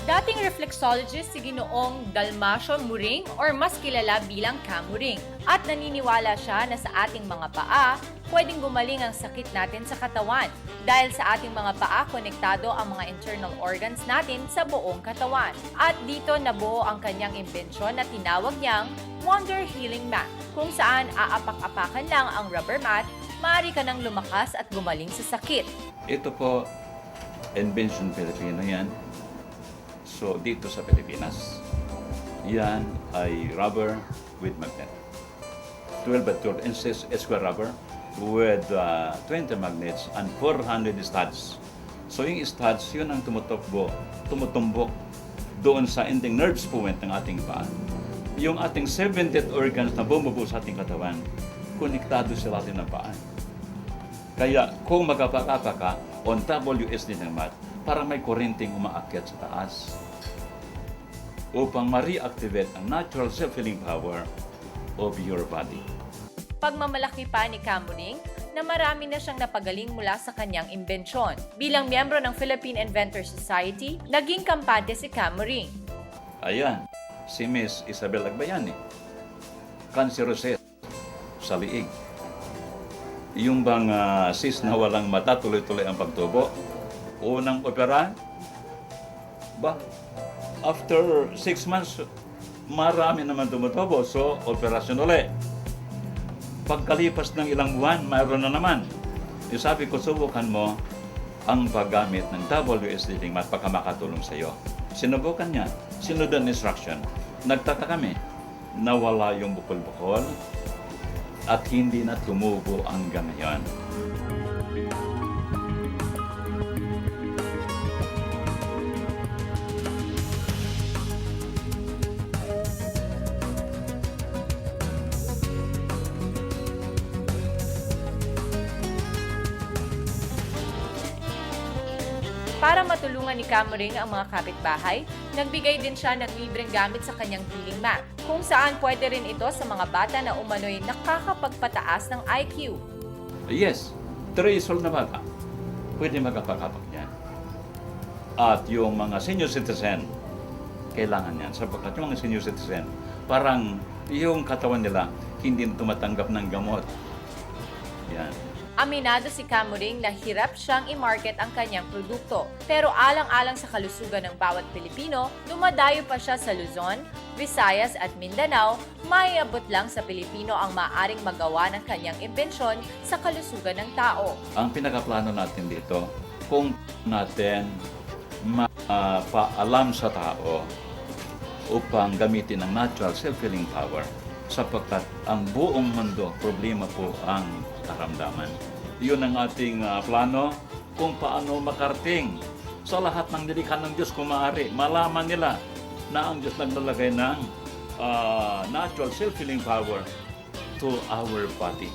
Dating reflexologist si Ginoong Dalmasio Muring or mas kilala bilang Kamuring. At naniniwala siya na sa ating mga paa, pwedeng gumaling ang sakit natin sa katawan. Dahil sa ating mga paa, konektado ang mga internal organs natin sa buong katawan. At dito nabuo ang kanyang imbensyon na tinawag niyang Wonder Healing Mat, kung saan aapak-apakan lang ang rubber mat, maaari ka nang lumakas at gumaling sa sakit. Ito po, invention Filipino yan. So, dito sa Pilipinas, yan ay rubber with magnet. 12 by 12 inches square rubber with 20 magnets and 400 studs. So, yung studs, yun ang tumutumbok doon sa ending nerves point ng ating paa. Yung ating 70th organs na bumubuo sa ating katawan, konektado sila atin ng paa. Kaya, kung magkapakapa ka on WSD ng mat, parang may kurenting umaakyat sa taas upang ma-reactivate ang natural self-healing power of your body. Pagmamalaki pa ni Kamuring na marami na siyang napagaling mula sa kanyang imbensyon. Bilang miyembro ng Philippine Inventor Society, naging kampante si Kamuring. Ayan, si Miss Isabel Agbayani, cancerous sa liig. Yung bang sis na walang mata, tuloy-tuloy ang pagtubo, unang opera, after 6 months, marami naman tumutubo. So, operasyon ulit. Pagkalipas ng ilang buwan, mayroon na naman. Sabi ko, subukan mo ang paggamit ng WSD mat pagka makatulong sa iyo. Sinubukan niya. Sinunod ang instruction. Nagtaka kami. Nawala yung bukol-bukol at hindi na tumubo hanggang ngayon. Para matulungan ni Kamuring ang mga kapitbahay, nagbigay din siya ng libreng gamit sa kanyang healing mat, kung saan pwede rin ito sa mga bata na umano'y nakakapagpataas ng IQ. Yes, 3 years old na bata, pwede magkapakapak niyan. At yung mga senior citizen, kailangan yan. Sapagkat yung mga senior citizen, parang yung katawan nila hindi tumatanggap ng gamot. Yan. Aminado si Kamuring na hirap siyang i-market ang kanyang produkto. Pero alang-alang sa kalusugan ng bawat Pilipino, dumadayo pa siya sa Luzon, Visayas at Mindanao, maiabot lang sa Pilipino ang maaring magawa ng kanyang imbensyon sa kalusugan ng tao. Ang pinakaplano natin dito, kung natin mapaalam sa tao upang gamitin ang natural self-healing power sapagkat ang buong mundo, problema po ang karamdaman. Yun ang ating plano kung paano makarating sa lahat ng nilikha ng Diyos kung maaari. Malaman nila na ang Diyos naglalagay ng natural self-healing power to our body.